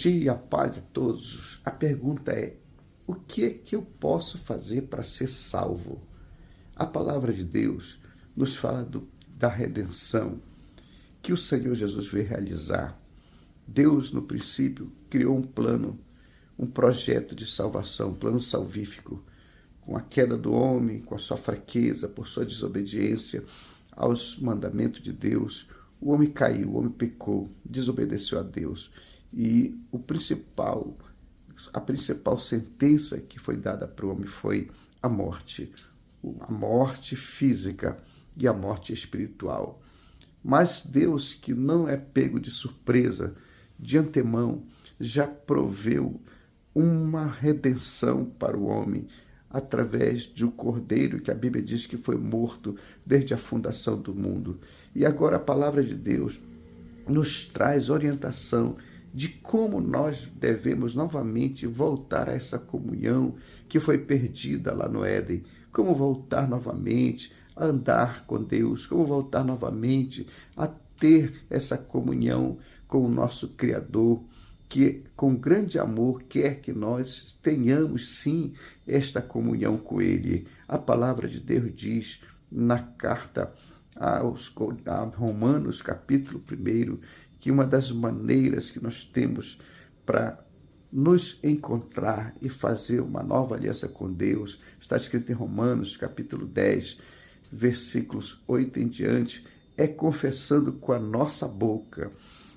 dia, a paz a todos. A pergunta é: o que é que eu posso fazer para ser salvo? A palavra de Deus nos fala da redenção que o Senhor Jesus veio realizar. Deus, no princípio, criou um plano, um projeto de salvação, um plano salvífico. Com a queda do homem, com a sua fraqueza, por sua desobediência aos mandamentos de Deus, o homem caiu, o homem pecou, desobedeceu a Deus. E a principal sentença que foi dada para o homem foi a morte física e a morte espiritual. Mas Deus, que não é pego de surpresa, de antemão, já proveu uma redenção para o homem, através de um cordeiro que a Bíblia diz que foi morto desde a fundação do mundo. E agora a palavra de Deus nos traz orientação de como nós devemos novamente voltar a essa comunhão que foi perdida lá no Éden. Como voltar novamente a andar com Deus, como voltar novamente a ter essa comunhão com o nosso Criador, que com grande amor quer que nós tenhamos sim esta comunhão com Ele. A palavra de Deus diz na carta a Romanos, capítulo 1, que uma das maneiras que nós temos para nos encontrar e fazer uma nova aliança com Deus, está escrito em Romanos, capítulo 10, versículos 8 em diante, é confessando com a nossa boca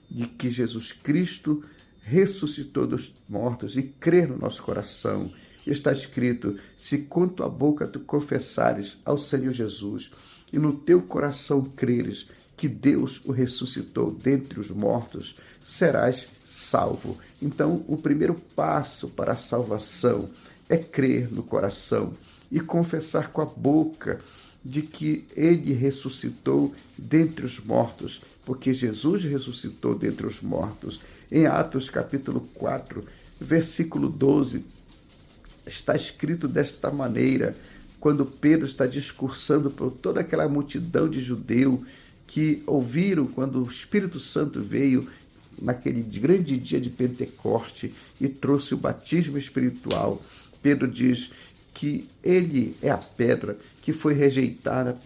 de que Jesus Cristo ressuscitou dos mortos e crer no nosso coração. Está escrito: se com tua boca tu confessares ao Senhor Jesus e no teu coração creres que Deus o ressuscitou dentre os mortos, serás salvo. Então, o primeiro passo para a salvação é crer no coração e confessar com a boca de que ele ressuscitou dentre os mortos, porque Jesus ressuscitou dentre os mortos. Em Atos capítulo 4, versículo 12, está escrito desta maneira, quando Pedro está discursando por toda aquela multidão de judeus que ouviram quando o Espírito Santo veio naquele grande dia de Pentecoste e trouxe o batismo espiritual. Pedro diz que ele é a pedra que foi rejeitada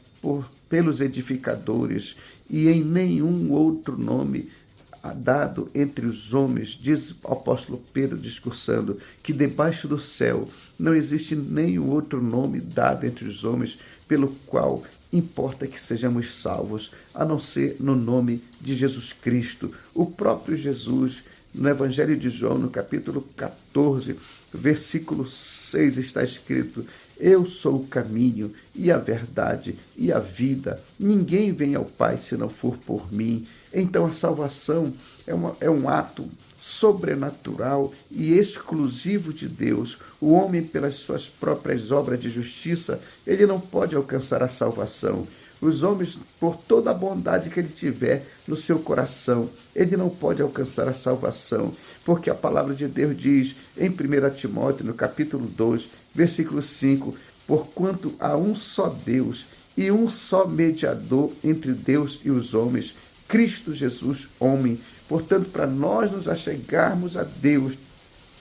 pelos edificadores e em nenhum outro nome dado entre os homens, diz o apóstolo Pedro discursando, que debaixo do céu não existe nenhum outro nome dado entre os homens pelo qual importa que sejamos salvos, a não ser no nome de Jesus Cristo. O próprio Jesus, no Evangelho de João, no capítulo 14, versículo 6, está escrito: eu sou o caminho e a verdade e a vida. Ninguém vem ao Pai se não for por mim. Então a salvação é um ato sobrenatural e exclusivo de Deus. O homem, pelas suas próprias obras de justiça, ele não pode alcançar a salvação. Os homens, por toda a bondade que ele tiver no seu coração, ele não pode alcançar a salvação, porque a palavra de Deus diz em 1 Timóteo, no capítulo 2, versículo 5, porquanto há um só Deus e um só mediador entre Deus e os homens, Cristo Jesus, homem. Portanto, para nós nos achegarmos a Deus,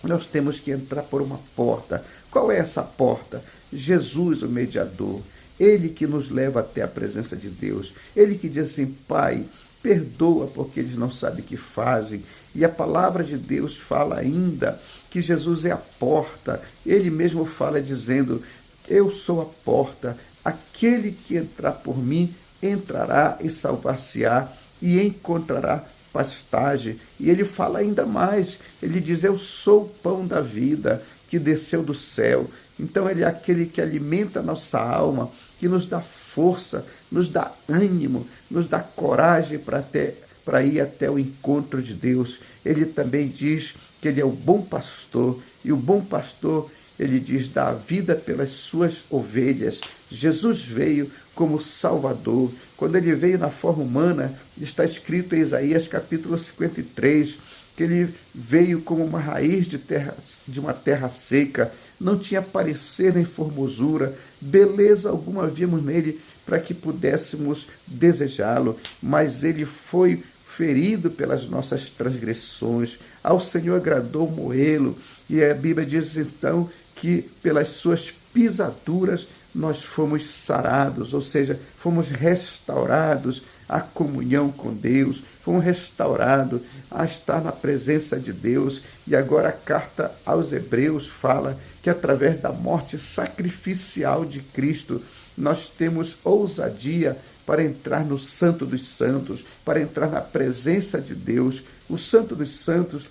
nós temos que entrar por uma porta. Qual é essa porta? Jesus, o mediador. Ele que nos leva até a presença de Deus. Ele que diz assim: Pai, perdoa porque eles não sabem o que fazem. E a palavra de Deus fala ainda que Jesus é a porta. Ele mesmo fala dizendo: eu sou a porta. Aquele que entrar por mim entrará e salvar-se-á e encontrará pastagem. E ele fala ainda mais. Ele diz: eu sou o pão da vida que desceu do céu. Então ele é aquele que alimenta a nossa alma, que nos dá força, nos dá ânimo, nos dá coragem para ir até o encontro de Deus. Ele também diz que ele é o bom pastor, e o bom pastor, ele diz, dá a vida pelas suas ovelhas. Jesus veio como Salvador. Quando ele veio na forma humana, está escrito em Isaías capítulo 53, que ele veio como uma raiz de uma terra seca, não tinha parecer nem formosura, beleza alguma víamos nele para que pudéssemos desejá-lo, mas ele foi ferido pelas nossas transgressões, ao Senhor agradou moê-lo, e a Bíblia diz então que pelas suas pisaduras nós fomos sarados, ou seja, fomos restaurados à comunhão com Deus, fomos restaurados a estar na presença de Deus. E agora a carta aos Hebreus fala que através da morte sacrificial de Cristo, nós temos ousadia para entrar no Santo dos Santos, para entrar na presença de Deus. O Santo dos Santos,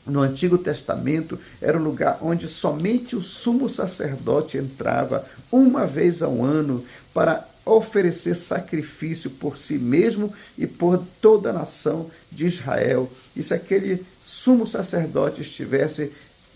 no Antigo Testamento, era o lugar onde somente o sumo sacerdote entrava uma vez ao ano para oferecer sacrifício por si mesmo e por toda a nação de Israel. E se aquele sumo sacerdote estivesse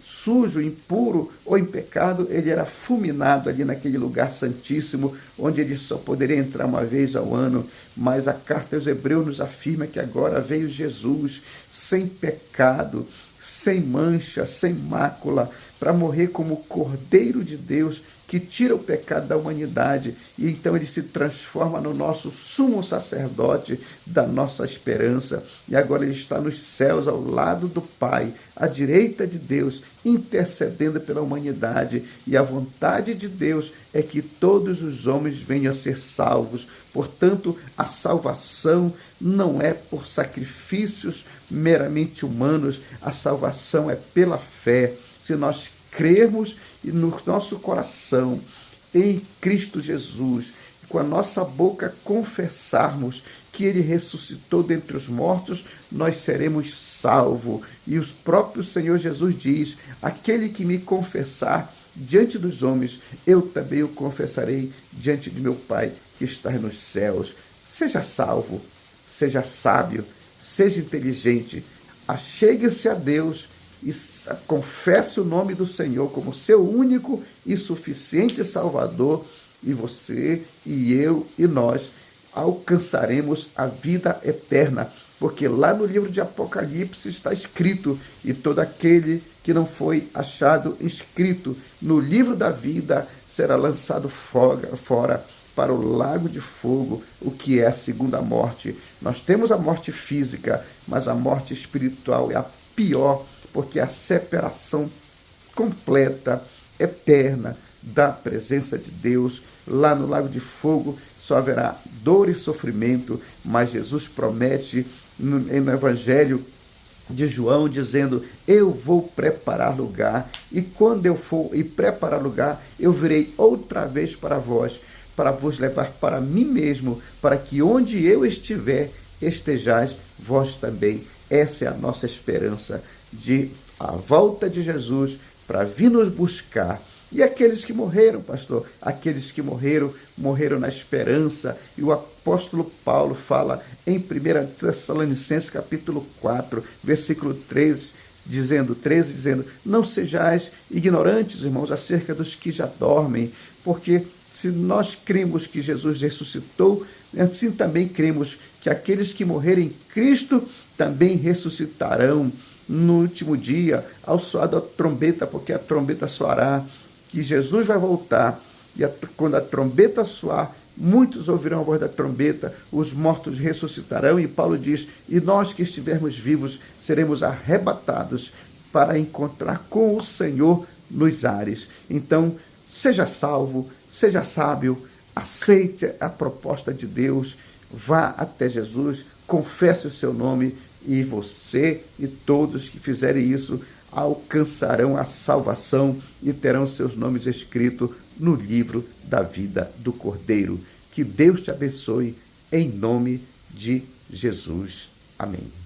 sujo, impuro ou em pecado, ele era fulminado ali naquele lugar santíssimo, onde ele só poderia entrar uma vez ao ano. Mas a carta aos Hebreus nos afirma que agora veio Jesus sem pecado, sem mancha, sem mácula, para morrer como Cordeiro de Deus, que tira o pecado da humanidade, e então ele se transforma no nosso sumo sacerdote da nossa esperança, e agora ele está nos céus ao lado do Pai, à direita de Deus, intercedendo pela humanidade, e a vontade de Deus é que todos os homens venham a ser salvos. Portanto, a salvação não é por sacrifícios meramente humanos, a salvação é pela fé. Se nós crermos no nosso coração em Cristo Jesus, com a nossa boca confessarmos que ele ressuscitou dentre os mortos, nós seremos salvos. E o próprio Senhor Jesus diz: aquele que me confessar diante dos homens, eu também o confessarei diante de meu Pai que está nos céus. Seja salvo, seja sábio, seja inteligente, achegue-se a Deus e confesse o nome do Senhor como seu único e suficiente Salvador, e você e eu e nós alcançaremos a vida eterna, porque lá no livro de Apocalipse está escrito: e todo aquele que não foi achado inscrito no livro da vida será lançado fora para o lago de fogo, o que é a segunda morte. Nós temos a morte física, mas a morte espiritual é a pior, porque é a separação completa, eterna, da presença de Deus. Lá no lago de fogo só haverá dor e sofrimento, mas Jesus promete no Evangelho de João, dizendo: eu vou preparar lugar, e quando eu for e preparar lugar, eu virei outra vez para vós, para vos levar para mim mesmo, para que onde eu estiver, estejais vós também. Essa é a nossa esperança, de a volta de Jesus para vir nos buscar. E aqueles que morreram, pastor, aqueles que morreram na esperança. E o apóstolo Paulo fala em 1 Tessalonicenses capítulo 4, versículo 13, dizendo: não sejais ignorantes, irmãos, acerca dos que já dormem, porque se nós cremos que Jesus ressuscitou, assim também cremos que aqueles que morrerem em Cristo também ressuscitarão no último dia, ao soar da trombeta, porque a trombeta soará, que Jesus vai voltar, e quando a trombeta soar, muitos ouvirão a voz da trombeta, os mortos ressuscitarão, e Paulo diz: e nós que estivermos vivos seremos arrebatados para encontrar com o Senhor nos ares. Então, seja salvo, seja sábio, aceite a proposta de Deus, vá até Jesus, confesse o seu nome, e você e todos que fizerem isso alcançarão a salvação e terão seus nomes escritos no livro da vida do Cordeiro. Que Deus te abençoe, em nome de Jesus. Amém.